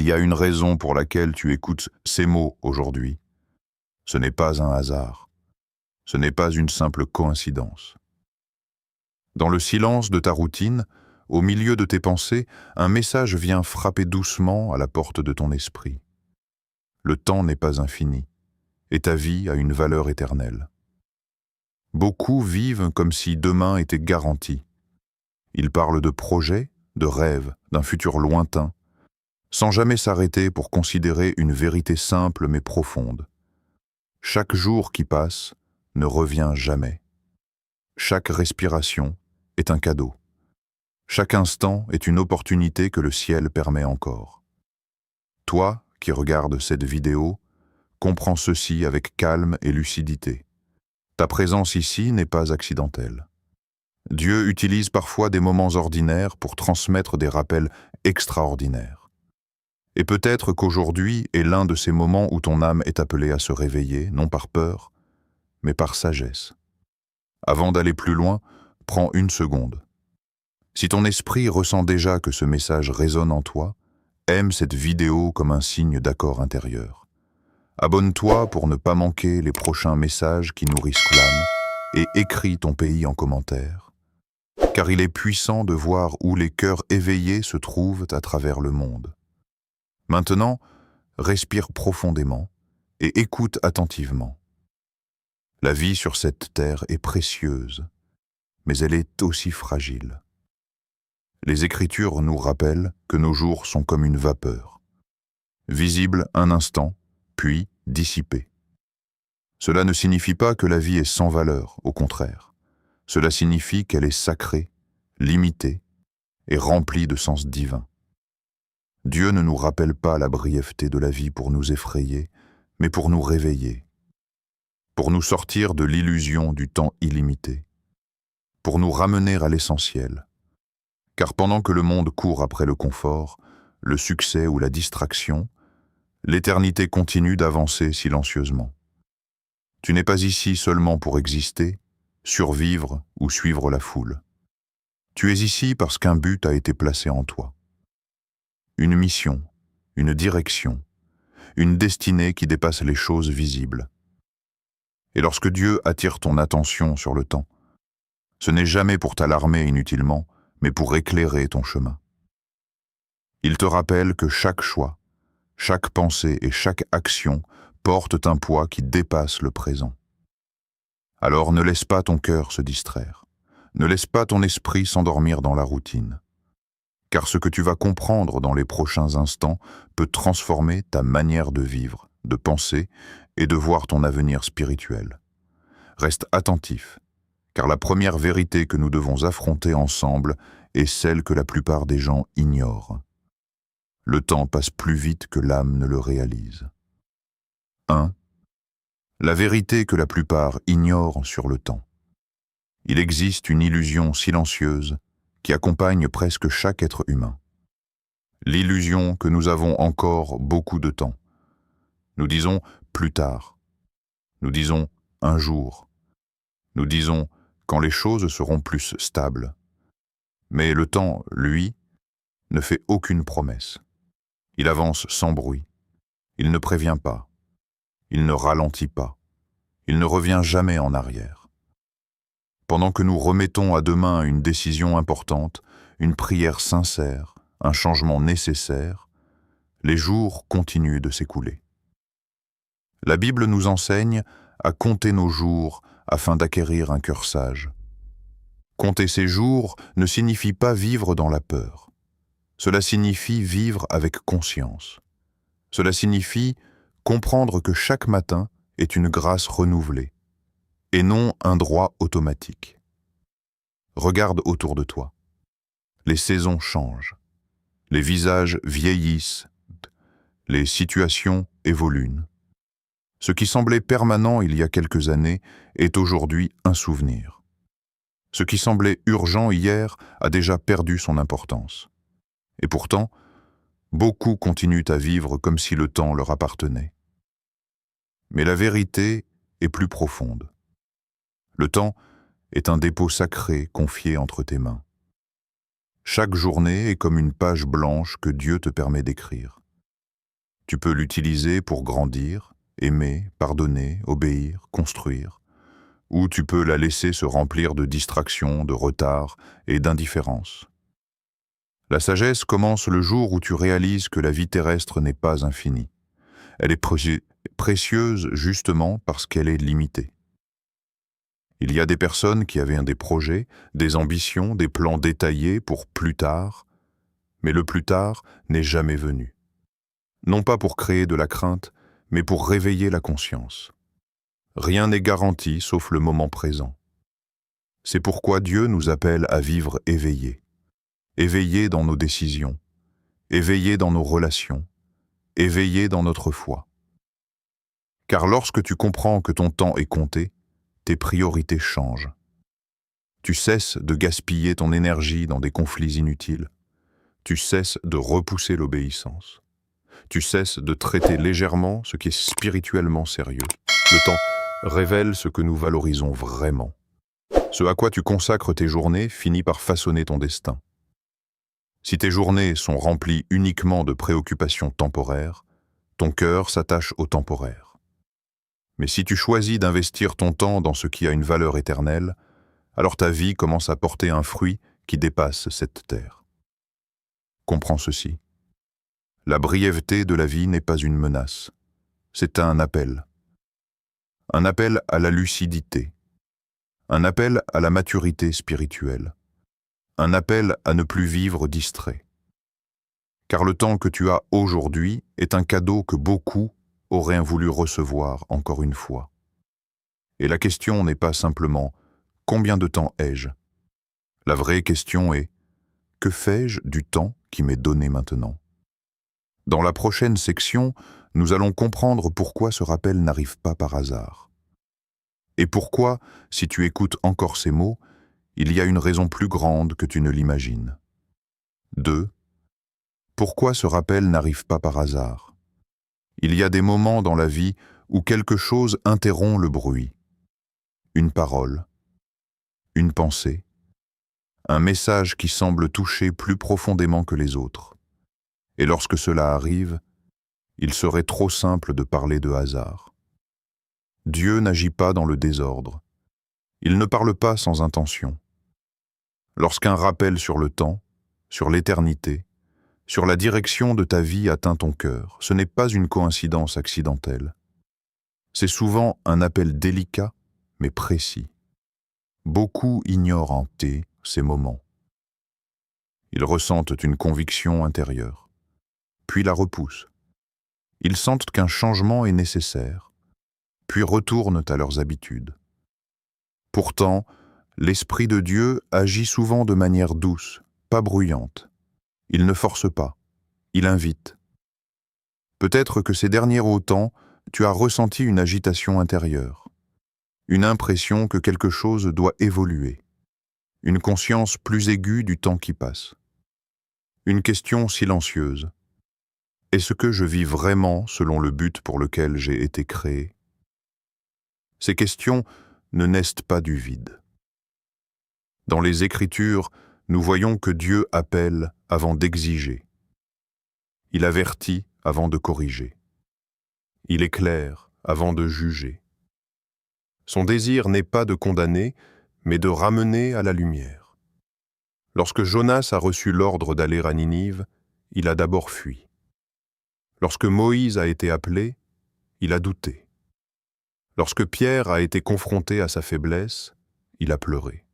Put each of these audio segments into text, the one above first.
y a une raison pour laquelle tu écoutes ces mots aujourd'hui. Ce n'est pas un hasard. Ce n'est pas une simple coïncidence. Dans le silence de ta routine, au milieu de tes pensées, un message vient frapper doucement à la porte de ton esprit. Le temps n'est pas infini, et ta vie a une valeur éternelle. Beaucoup vivent comme si demain était garanti. Ils parlent de projets, de rêves, d'un futur lointain, sans jamais s'arrêter pour considérer une vérité simple mais profonde. Chaque jour qui passe ne revient jamais. Chaque respiration est un cadeau. Chaque instant est une opportunité que le ciel permet encore. Toi, qui regardes cette vidéo, comprends ceci avec calme et lucidité. Ta présence ici n'est pas accidentelle. Dieu utilise parfois des moments ordinaires pour transmettre des rappels extraordinaires. Et peut-être qu'aujourd'hui est l'un de ces moments où ton âme est appelée à se réveiller, non par peur, mais par sagesse. Avant d'aller plus loin, prends une seconde. Si ton esprit ressent déjà que ce message résonne en toi, aime cette vidéo comme un signe d'accord intérieur. Abonne-toi pour ne pas manquer les prochains messages qui nourrissent l'âme et écris ton pays en commentaire, car il est puissant de voir où les cœurs éveillés se trouvent à travers le monde. Maintenant, respire profondément et écoute attentivement. La vie sur cette terre est précieuse, mais elle est aussi fragile. Les Écritures nous rappellent que nos jours sont comme une vapeur, visible un instant, puis dissipée. Cela ne signifie pas que la vie est sans valeur, au contraire. Cela signifie qu'elle est sacrée, limitée et remplie de sens divin. Dieu ne nous rappelle pas la brièveté de la vie pour nous effrayer, mais pour nous réveiller, pour nous sortir de l'illusion du temps illimité, pour nous ramener à l'essentiel. Car pendant que le monde court après le confort, le succès ou la distraction, l'éternité continue d'avancer silencieusement. Tu n'es pas ici seulement pour exister, survivre ou suivre la foule. Tu es ici parce qu'un but a été placé en toi. Une mission, une direction, une destinée qui dépasse les choses visibles. Et lorsque Dieu attire ton attention sur le temps, ce n'est jamais pour t'alarmer inutilement, mais pour éclairer ton chemin. Il te rappelle que chaque choix, chaque pensée et chaque action portent un poids qui dépasse le présent. Alors ne laisse pas ton cœur se distraire, ne laisse pas ton esprit s'endormir dans la routine, car ce que tu vas comprendre dans les prochains instants peut transformer ta manière de vivre, de penser et de voir ton avenir spirituel. Reste attentif, car la première vérité que nous devons affronter ensemble est celle que la plupart des gens ignorent. Le temps passe plus vite que l'âme ne le réalise. 1. La vérité que la plupart ignorent sur le temps. Il existe une illusion silencieuse qui accompagne presque chaque être humain. L'illusion que nous avons encore beaucoup de temps. Nous disons « plus tard ». Nous disons « un jour ». Nous disons « quand les choses seront plus stables ». Mais le temps, lui, ne fait aucune promesse. Il avance sans bruit. Il ne prévient pas. Il ne ralentit pas. Il ne revient jamais en arrière. Pendant que nous remettons à demain une décision importante, une prière sincère, un changement nécessaire, les jours continuent de s'écouler. La Bible nous enseigne à compter nos jours afin d'acquérir un cœur sage. Compter ses jours ne signifie pas vivre dans la peur. Cela signifie vivre avec conscience. Cela signifie comprendre que chaque matin est une grâce renouvelée, et non un droit automatique. Regarde autour de toi. Les saisons changent. Les visages vieillissent. Les situations évoluent. Ce qui semblait permanent il y a quelques années est aujourd'hui un souvenir. Ce qui semblait urgent hier a déjà perdu son importance. Et pourtant, beaucoup continuent à vivre comme si le temps leur appartenait. Mais la vérité est plus profonde. Le temps est un dépôt sacré confié entre tes mains. Chaque journée est comme une page blanche que Dieu te permet d'écrire. Tu peux l'utiliser pour grandir, aimer, pardonner, obéir, construire. Ou tu peux la laisser se remplir de distractions, de retards et d'indifférence. La sagesse commence le jour où tu réalises que la vie terrestre n'est pas infinie. Elle est précieuse justement parce qu'elle est limitée. Il y a des personnes qui avaient des projets, des ambitions, des plans détaillés pour plus tard, mais le plus tard n'est jamais venu. Non pas pour créer de la crainte, mais pour réveiller la conscience. Rien n'est garanti sauf le moment présent. C'est pourquoi Dieu nous appelle à vivre éveillés. Éveillés dans nos décisions, éveillés dans nos relations, éveillés dans notre foi. Car lorsque tu comprends que ton temps est compté, tes priorités changent. Tu cesses de gaspiller ton énergie dans des conflits inutiles. Tu cesses de repousser l'obéissance. Tu cesses de traiter légèrement ce qui est spirituellement sérieux. Le temps révèle ce que nous valorisons vraiment. Ce à quoi tu consacres tes journées finit par façonner ton destin. Si tes journées sont remplies uniquement de préoccupations temporaires, ton cœur s'attache au temporaire. Mais si tu choisis d'investir ton temps dans ce qui a une valeur éternelle, alors ta vie commence à porter un fruit qui dépasse cette terre. Comprends ceci. La brièveté de la vie n'est pas une menace, c'est un appel. Un appel à la lucidité, un appel à la maturité spirituelle, un appel à ne plus vivre distrait. Car le temps que tu as aujourd'hui est un cadeau que beaucoup auraient voulu recevoir encore une fois. Et la question n'est pas simplement « Combien de temps ai-je » La vraie question est « Que fais-je du temps qui m'est donné maintenant ?» Dans la prochaine section, nous allons comprendre pourquoi ce rappel n'arrive pas par hasard. Et pourquoi, si tu écoutes encore ces mots, il y a une raison plus grande que tu ne l'imagines. 2. Pourquoi ce rappel n'arrive pas par hasard? Il y a des moments dans la vie où quelque chose interrompt le bruit. Une parole, une pensée, un message qui semble toucher plus profondément que les autres. Et lorsque cela arrive, il serait trop simple de parler de hasard. Dieu n'agit pas dans le désordre. Il ne parle pas sans intention. Lorsqu'un rappel sur le temps, sur l'éternité, sur la direction de ta vie atteint ton cœur, ce n'est pas une coïncidence accidentelle. C'est souvent un appel délicat, mais précis. Beaucoup ignorent en ces moments. Ils ressentent une conviction intérieure, puis la repoussent. Ils sentent qu'un changement est nécessaire, puis retournent à leurs habitudes. Pourtant, l'Esprit de Dieu agit souvent de manière douce, pas bruyante. Il ne force pas, il invite. Peut-être que ces derniers temps, tu as ressenti une agitation intérieure, une impression que quelque chose doit évoluer, une conscience plus aiguë du temps qui passe. Une question silencieuse. Est-ce que je vis vraiment selon le but pour lequel j'ai été créé? Ces questions ne naissent pas du vide. Dans les Écritures, nous voyons que Dieu appelle avant d'exiger. Il avertit avant de corriger. Il éclaire avant de juger. Son désir n'est pas de condamner, mais de ramener à la lumière. Lorsque Jonas a reçu l'ordre d'aller à Ninive, il a d'abord fui. Lorsque Moïse a été appelé, il a douté. Lorsque Pierre a été confronté à sa faiblesse, il a pleuré.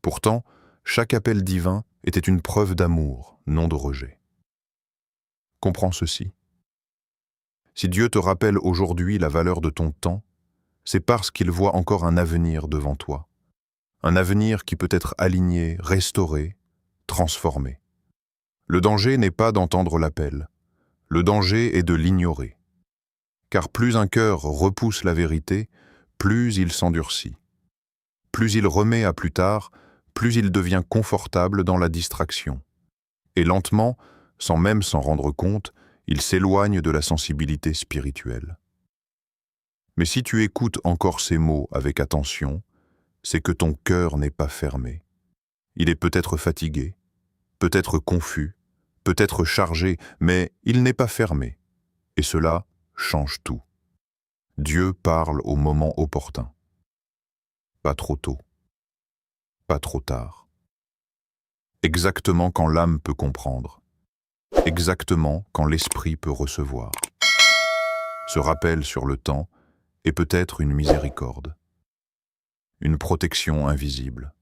Pourtant, chaque appel divin était une preuve d'amour, non de rejet. Comprends ceci. Si Dieu te rappelle aujourd'hui la valeur de ton temps, c'est parce qu'il voit encore un avenir devant toi. Un avenir qui peut être aligné, restauré, transformé. Le danger n'est pas d'entendre l'appel. Le danger est de l'ignorer. Car plus un cœur repousse la vérité, plus il s'endurcit. Plus il remet à plus tard, plus il devient confortable dans la distraction. Et lentement, sans même s'en rendre compte, il s'éloigne de la sensibilité spirituelle. Mais si tu écoutes encore ces mots avec attention, c'est que ton cœur n'est pas fermé. Il est peut-être fatigué, peut-être confus, peut-être chargé, mais il n'est pas fermé. Et cela change tout. Dieu parle au moment opportun. Pas trop tôt. Pas trop tard. Exactement quand l'âme peut comprendre. Exactement quand l'esprit peut recevoir. Ce rappel sur le temps est peut-être une miséricorde. Une protection invisible.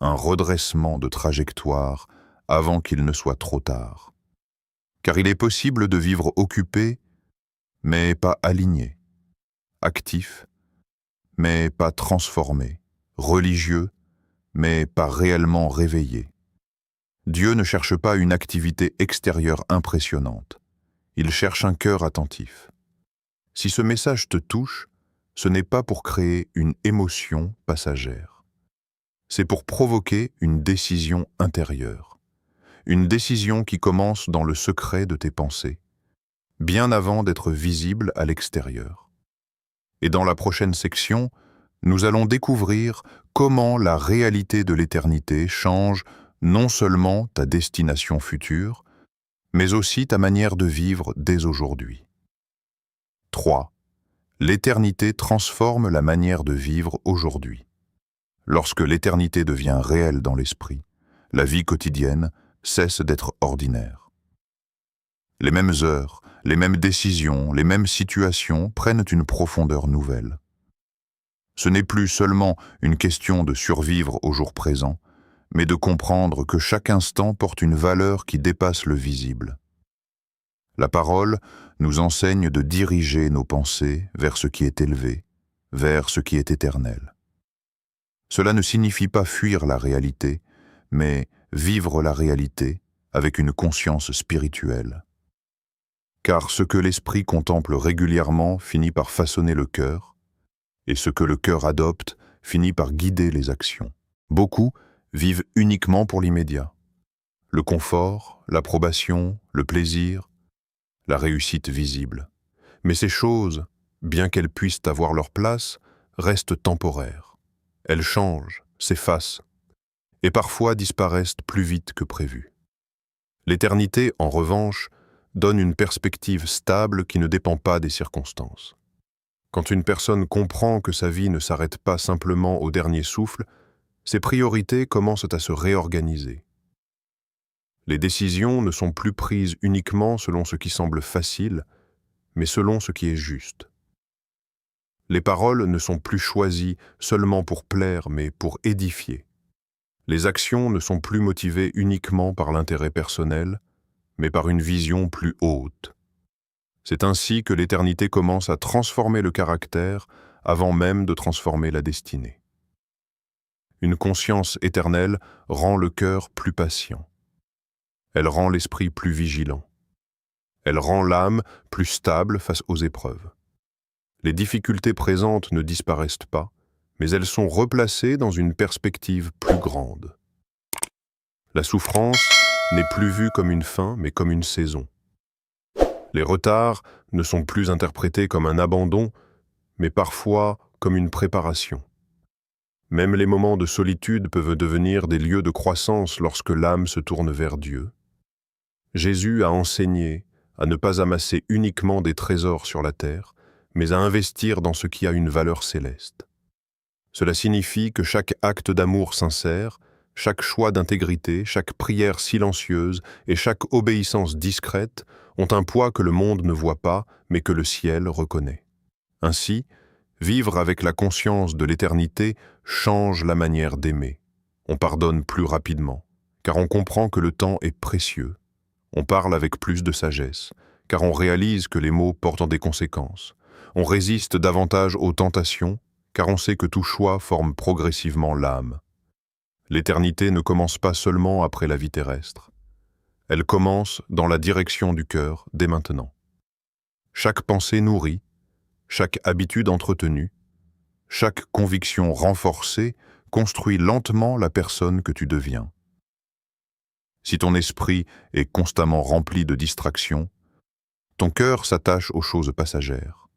Un redressement de trajectoire avant qu'il ne soit trop tard. Car il est possible de vivre occupé, mais pas aligné, actif, mais pas transformé, religieux, mais pas réellement réveillé. Dieu ne cherche pas une activité extérieure impressionnante. Il cherche un cœur attentif. Si ce message te touche, ce n'est pas pour créer une émotion passagère. C'est pour provoquer une décision intérieure. Une décision qui commence dans le secret de tes pensées, bien avant d'être visible à l'extérieur. Et dans la prochaine section, nous allons découvrir comment la réalité de l'éternité change non seulement ta destination future, mais aussi ta manière de vivre dès aujourd'hui. 3. L'éternité transforme la manière de vivre aujourd'hui. Lorsque l'éternité devient réelle dans l'esprit, la vie quotidienne cesse d'être ordinaire. Les mêmes heures, les mêmes décisions, les mêmes situations prennent une profondeur nouvelle. Ce n'est plus seulement une question de survivre au jour présent, mais de comprendre que chaque instant porte une valeur qui dépasse le visible. La parole nous enseigne de diriger nos pensées vers ce qui est élevé, vers ce qui est éternel. Cela ne signifie pas fuir la réalité, mais vivre la réalité avec une conscience spirituelle. Car ce que l'esprit contemple régulièrement finit par façonner le cœur, et ce que le cœur adopte finit par guider les actions. Beaucoup vivent uniquement pour l'immédiat. Le confort, l'approbation, le plaisir, la réussite visible. Mais ces choses, bien qu'elles puissent avoir leur place, restent temporaires. Elles changent, s'effacent, et parfois disparaissent plus vite que prévu. L'éternité, en revanche, donne une perspective stable qui ne dépend pas des circonstances. Quand une personne comprend que sa vie ne s'arrête pas simplement au dernier souffle, ses priorités commencent à se réorganiser. Les décisions ne sont plus prises uniquement selon ce qui semble facile, mais selon ce qui est juste. Les paroles ne sont plus choisies seulement pour plaire, mais pour édifier. Les actions ne sont plus motivées uniquement par l'intérêt personnel, mais par une vision plus haute. C'est ainsi que l'éternité commence à transformer le caractère avant même de transformer la destinée. Une conscience éternelle rend le cœur plus patient. Elle rend l'esprit plus vigilant. Elle rend l'âme plus stable face aux épreuves. Les difficultés présentes ne disparaissent pas, mais elles sont replacées dans une perspective plus grande. La souffrance n'est plus vue comme une fin, mais comme une saison. Les retards ne sont plus interprétés comme un abandon, mais parfois comme une préparation. Même les moments de solitude peuvent devenir des lieux de croissance lorsque l'âme se tourne vers Dieu. Jésus a enseigné à ne pas amasser uniquement des trésors sur la terre, mais à investir dans ce qui a une valeur céleste. Cela signifie que chaque acte d'amour sincère, chaque choix d'intégrité, chaque prière silencieuse et chaque obéissance discrète ont un poids que le monde ne voit pas, mais que le ciel reconnaît. Ainsi, vivre avec la conscience de l'éternité change la manière d'aimer. On pardonne plus rapidement, car on comprend que le temps est précieux. On parle avec plus de sagesse, car on réalise que les mots portent des conséquences. On résiste davantage aux tentations, car on sait que tout choix forme progressivement l'âme. L'éternité ne commence pas seulement après la vie terrestre. Elle commence dans la direction du cœur dès maintenant. Chaque pensée nourrie, chaque habitude entretenue, chaque conviction renforcée construit lentement la personne que tu deviens. Si ton esprit est constamment rempli de distractions, ton cœur s'attache aux choses passagères.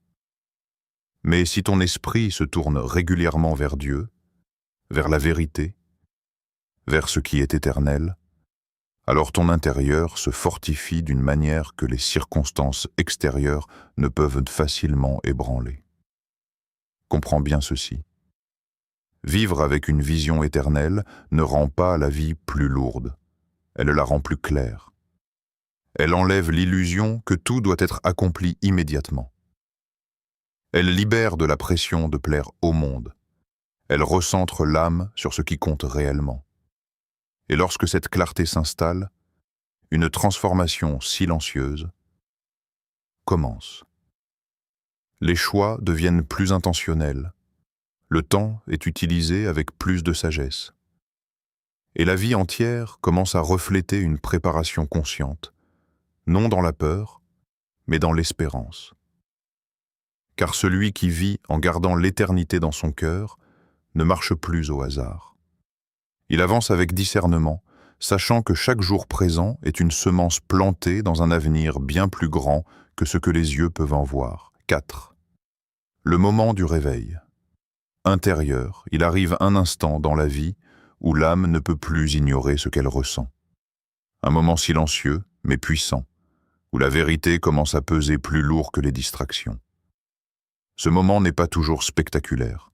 Mais si ton esprit se tourne régulièrement vers Dieu, vers la vérité, vers ce qui est éternel, Alors ton intérieur se fortifie d'une manière que les circonstances extérieures ne peuvent facilement ébranler. Comprends bien ceci. Vivre avec une vision éternelle ne rend pas la vie plus lourde, elle la rend plus claire. Elle enlève l'illusion que tout doit être accompli immédiatement. Elle libère de la pression de plaire au monde. Elle recentre l'âme sur ce qui compte réellement. Et lorsque cette clarté s'installe, une transformation silencieuse commence. Les choix deviennent plus intentionnels. Le temps est utilisé avec plus de sagesse. Et la vie entière commence à refléter une préparation consciente, non dans la peur, mais dans l'espérance. Car celui qui vit en gardant l'éternité dans son cœur ne marche plus au hasard. Il avance avec discernement, sachant que chaque jour présent est une semence plantée dans un avenir bien plus grand que ce que les yeux peuvent en voir. 4. Le moment du réveil. Intérieur, il arrive un instant dans la vie où l'âme ne peut plus ignorer ce qu'elle ressent. Un moment silencieux, mais puissant, où la vérité commence à peser plus lourd que les distractions. Ce moment n'est pas toujours spectaculaire.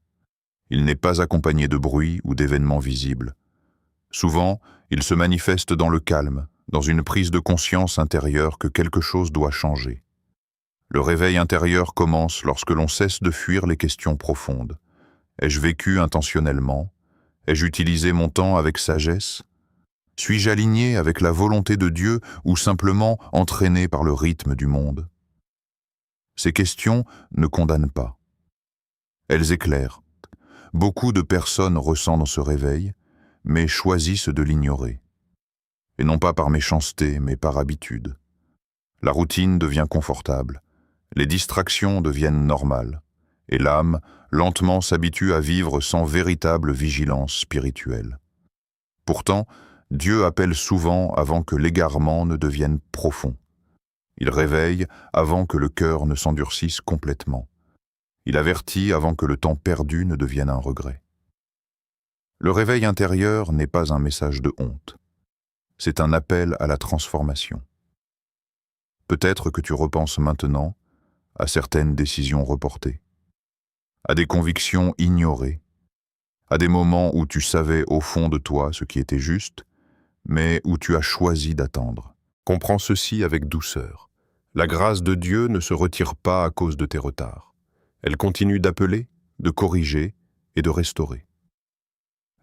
Il n'est pas accompagné de bruit ou d'événements visibles. Souvent, il se manifeste dans le calme, dans une prise de conscience intérieure que quelque chose doit changer. Le réveil intérieur commence lorsque l'on cesse de fuir les questions profondes. Ai-je vécu intentionnellement? Ai-je utilisé mon temps avec sagesse? Suis-je aligné avec la volonté de Dieu ou simplement entraîné par le rythme du monde? Ces questions ne condamnent pas. Elles éclairent. Beaucoup de personnes ressentent ce réveil, mais choisissent de l'ignorer. Et non pas par méchanceté, mais par habitude. La routine devient confortable, les distractions deviennent normales, et l'âme, lentement, s'habitue à vivre sans véritable vigilance spirituelle. Pourtant, Dieu appelle souvent avant que l'égarement ne devienne profond. Il réveille avant que le cœur ne s'endurcisse complètement. Il avertit avant que le temps perdu ne devienne un regret. Le réveil intérieur n'est pas un message de honte. C'est un appel à la transformation. Peut-être que tu repenses maintenant à certaines décisions reportées, à des convictions ignorées, à des moments où tu savais au fond de toi ce qui était juste, mais où tu as choisi d'attendre. Comprends ceci avec douceur. La grâce de Dieu ne se retire pas à cause de tes retards. Elle continue d'appeler, de corriger et de restaurer.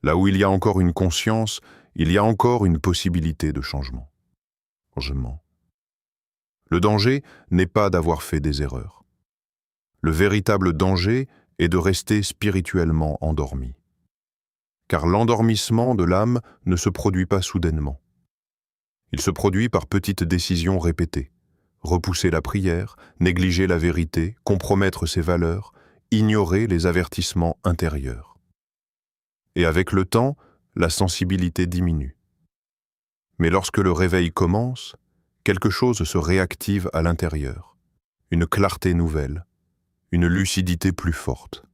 Là où il y a encore une conscience, il y a encore une possibilité de changement. Le danger n'est pas d'avoir fait des erreurs. Le véritable danger est de rester spirituellement endormi. Car l'endormissement de l'âme ne se produit pas soudainement. Il se produit par petites décisions répétées. Repousser la prière, négliger la vérité, compromettre ses valeurs, ignorer les avertissements intérieurs. Et avec le temps, la sensibilité diminue. Mais lorsque le réveil commence, quelque chose se réactive à l'intérieur. Une clarté nouvelle, une lucidité plus forte.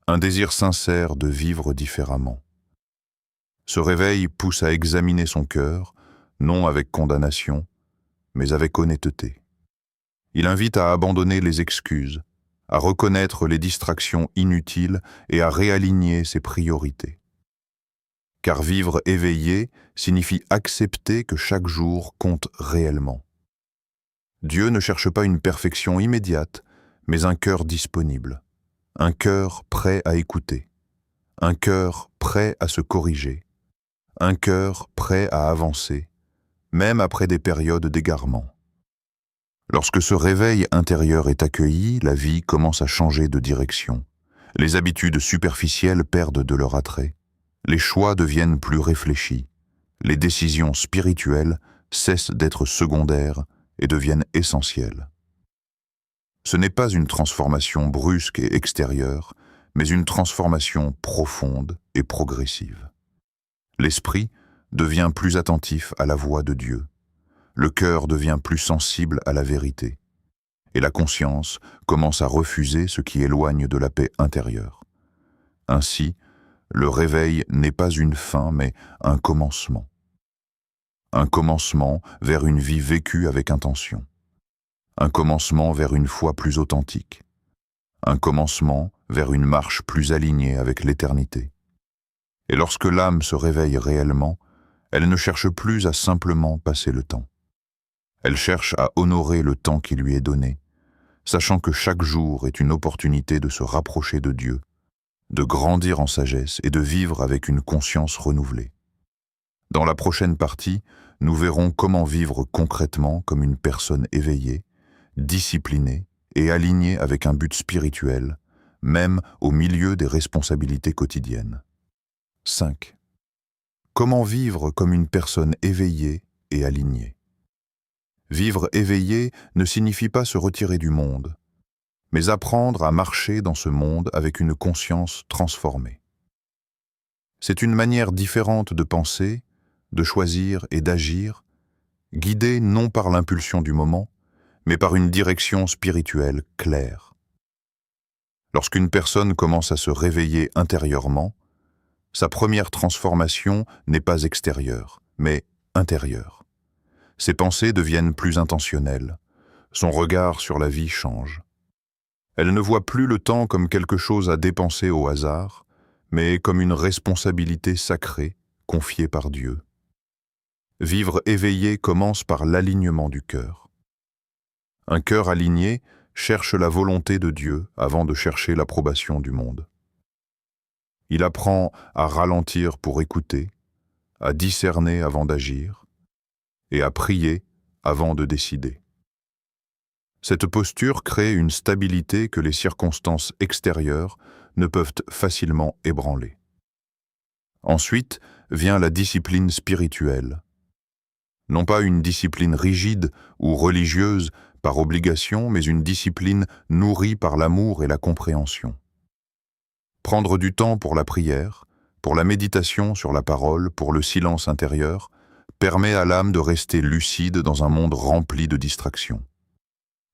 Un désir sincère de vivre différemment. Ce réveil pousse à examiner son cœur, non avec condamnation, mais avec honnêteté. Il invite à abandonner les excuses, à reconnaître les distractions inutiles et à réaligner ses priorités. Car vivre éveillé signifie accepter que chaque jour compte réellement. Dieu ne cherche pas une perfection immédiate, mais un cœur disponible, un cœur prêt à écouter, un cœur prêt à se corriger, un cœur prêt à avancer, même après des périodes d'égarement. Lorsque ce réveil intérieur est accueilli, la vie commence à changer de direction. Les habitudes superficielles perdent de leur attrait. Les choix deviennent plus réfléchis. Les décisions spirituelles cessent d'être secondaires et deviennent essentielles. Ce n'est pas une transformation brusque et extérieure, mais une transformation profonde et progressive. L'esprit devient plus attentif à la voix de Dieu. Le cœur devient plus sensible à la vérité. Et la conscience commence à refuser ce qui éloigne de la paix intérieure. Ainsi, le réveil n'est pas une fin, mais un commencement. un commencement vers une vie vécue avec intention, un commencement vers une foi plus authentique, un commencement vers une marche plus alignée avec l'éternité. Et lorsque l'âme se réveille réellement, elle ne cherche plus à simplement passer le temps. Elle cherche à honorer le temps qui lui est donné, sachant que chaque jour est une opportunité de se rapprocher de Dieu, de grandir en sagesse et de vivre avec une conscience renouvelée. Dans la prochaine partie, nous verrons comment vivre concrètement comme une personne éveillée, disciplinée et alignée avec un but spirituel, même au milieu des responsabilités quotidiennes. 5. Comment vivre comme une personne éveillée et alignée? Vivre éveillé ne signifie pas se retirer du monde, mais apprendre à marcher dans ce monde avec une conscience transformée. C'est une manière différente de penser, de choisir et d'agir, guidée non par l'impulsion du moment, mais par une direction spirituelle claire. Lorsqu'une personne commence à se réveiller intérieurement, sa première transformation n'est pas extérieure, mais intérieure. Ses pensées deviennent plus intentionnelles, son regard sur la vie change. Elle ne voit plus le temps comme quelque chose à dépenser au hasard, mais comme une responsabilité sacrée confiée par Dieu. Vivre éveillé commence par l'alignement du cœur. Un cœur aligné cherche la volonté de Dieu avant de chercher l'approbation du monde. Il apprend à ralentir pour écouter, à discerner avant d'agir, et à prier avant de décider. Cette posture crée une stabilité que les circonstances extérieures ne peuvent facilement ébranler. Ensuite vient la discipline spirituelle. Non pas une discipline rigide ou religieuse par obligation, mais une discipline nourrie par l'amour et la compréhension. Prendre du temps pour la prière, pour la méditation sur la parole, pour le silence intérieur, permet à l'âme de rester lucide dans un monde rempli de distractions.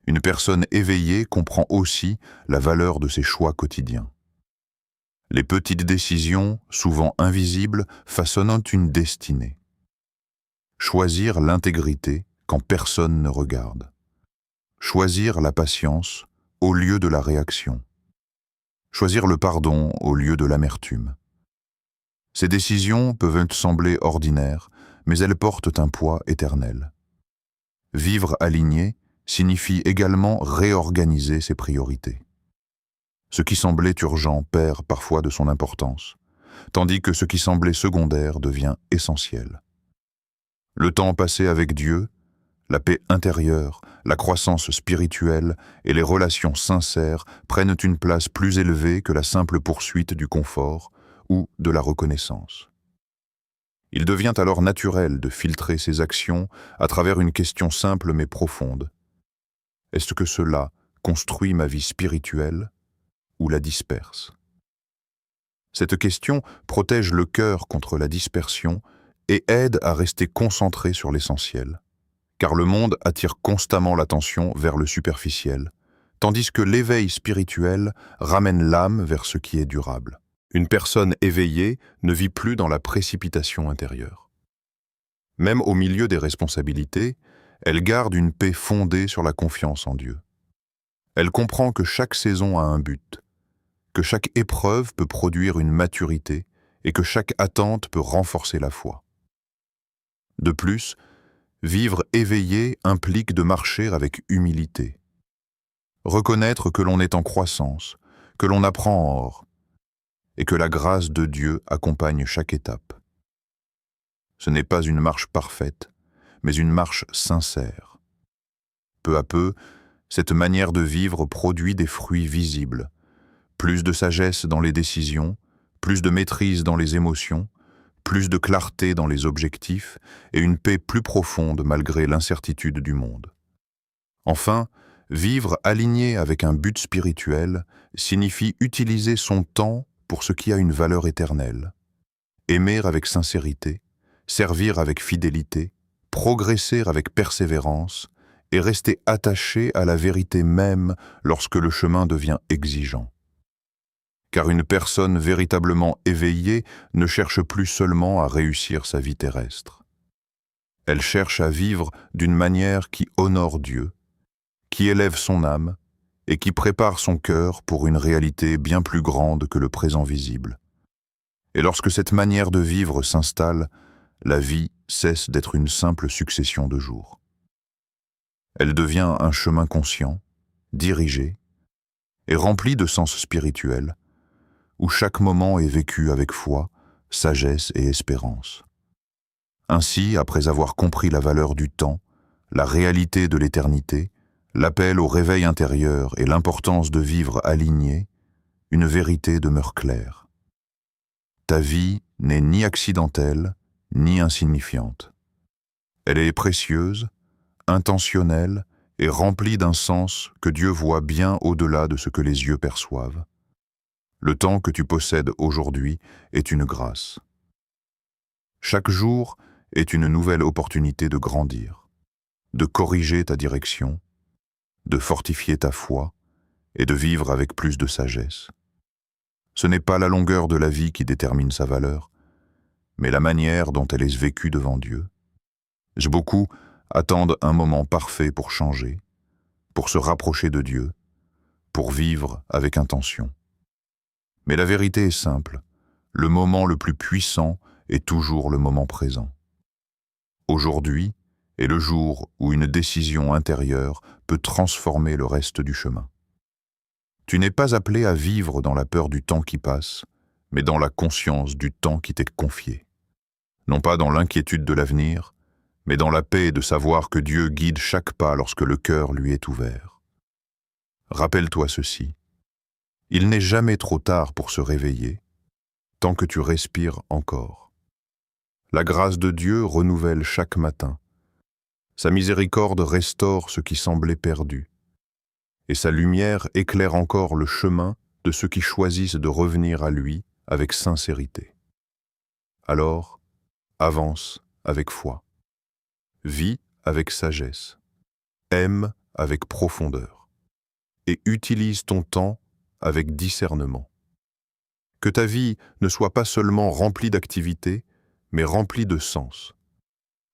Une personne éveillée comprend aussi la valeur de ses choix quotidiens. Les petites décisions, souvent invisibles, façonnent une destinée. Choisir l'intégrité quand personne ne regarde. Choisir la patience au lieu de la réaction. Choisir le pardon au lieu de l'amertume. Ces décisions peuvent sembler ordinaires, mais elles portent un poids éternel. Vivre aligné signifie également réorganiser ses priorités. Ce qui semblait urgent perd parfois de son importance, tandis que ce qui semblait secondaire devient essentiel. Le temps passé avec Dieu, la paix intérieure, la croissance spirituelle et les relations sincères prennent une place plus élevée que la simple poursuite du confort ou de la reconnaissance. Il devient alors naturel de filtrer ses actions à travers une question simple mais profonde. Est-ce que cela construit ma vie spirituelle ou la disperse? Cette question protège le cœur contre la dispersion et aide à rester concentré sur l'essentiel, car le monde attire constamment l'attention vers le superficiel, tandis que l'éveil spirituel ramène l'âme vers ce qui est durable. Une personne éveillée ne vit plus dans la précipitation intérieure. Même au milieu des responsabilités, elle garde une paix fondée sur la confiance en Dieu. Elle comprend que chaque saison a un but, que chaque épreuve peut produire une maturité et que chaque attente peut renforcer la foi. De plus, vivre éveillé implique de marcher avec humilité. Reconnaître que l'on est en croissance, que l'on apprend en or, et que la grâce de Dieu accompagne chaque étape. Ce n'est pas une marche parfaite, mais une marche sincère. Peu à peu, cette manière de vivre produit des fruits visibles. Plus de sagesse dans les décisions, plus de maîtrise dans les émotions, plus de clarté dans les objectifs et une paix plus profonde malgré l'incertitude du monde. Enfin, vivre aligné avec un but spirituel signifie utiliser son temps pour ce qui a une valeur éternelle, aimer avec sincérité, servir avec fidélité, progresser avec persévérance et rester attaché à la vérité même lorsque le chemin devient exigeant. Car une personne véritablement éveillée ne cherche plus seulement à réussir sa vie terrestre. Elle cherche à vivre d'une manière qui honore Dieu, qui élève son âme et qui prépare son cœur pour une réalité bien plus grande que le présent visible. Et lorsque cette manière de vivre s'installe, la vie cesse d'être une simple succession de jours. Elle devient un chemin conscient, dirigé et rempli de sens spirituel, où chaque moment est vécu avec foi, sagesse et espérance. Ainsi, après avoir compris la valeur du temps, la réalité de l'éternité, l'appel au réveil intérieur et l'importance de vivre aligné, une vérité demeure claire. Ta vie n'est ni accidentelle, ni insignifiante. Elle est précieuse, intentionnelle et remplie d'un sens que Dieu voit bien au-delà de ce que les yeux perçoivent. Le temps que tu possèdes aujourd'hui est une grâce. Chaque jour est une nouvelle opportunité de grandir, de corriger ta direction, de fortifier ta foi et de vivre avec plus de sagesse. Ce n'est pas la longueur de la vie qui détermine sa valeur, mais la manière dont elle est vécue devant Dieu. Beaucoup attendent un moment parfait pour changer, pour se rapprocher de Dieu, pour vivre avec intention. Mais la vérité est simple, le moment le plus puissant est toujours le moment présent. Aujourd'hui est le jour où une décision intérieure peut transformer le reste du chemin. Tu n'es pas appelé à vivre dans la peur du temps qui passe, mais dans la conscience du temps qui t'est confié. Non pas dans l'inquiétude de l'avenir, mais dans la paix de savoir que Dieu guide chaque pas lorsque le cœur lui est ouvert. Rappelle-toi ceci. Il n'est jamais trop tard pour se réveiller, tant que tu respires encore. La grâce de Dieu renouvelle chaque matin. Sa miséricorde restaure ce qui semblait perdu, et sa lumière éclaire encore le chemin de ceux qui choisissent de revenir à lui avec sincérité. Alors, avance avec foi. Vis avec sagesse, aime avec profondeur et utilise ton temps avec discernement. Que ta vie ne soit pas seulement remplie d'activités, mais remplie de sens.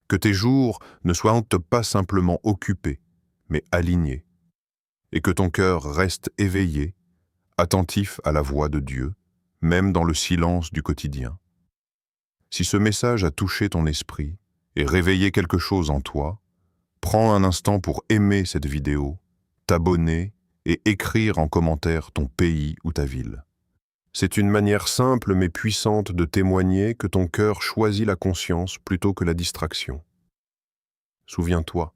Que tes jours ne soient pas simplement occupés, mais alignés. Et que ton cœur reste éveillé, attentif à la voix de Dieu, même dans le silence du quotidien. Si ce message a touché ton esprit et réveillé quelque chose en toi, prends un instant pour aimer cette vidéo, t'abonner et écrire en commentaire ton pays ou ta ville. C'est une manière simple mais puissante de témoigner que ton cœur choisit la conscience plutôt que la distraction. Souviens-toi,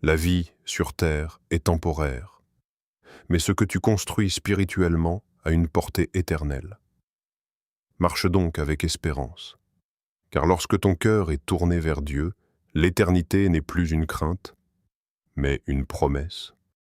la vie sur terre est temporaire, mais ce que tu construis spirituellement a une portée éternelle. Marche donc avec espérance, car lorsque ton cœur est tourné vers Dieu, l'éternité n'est plus une crainte, mais une promesse.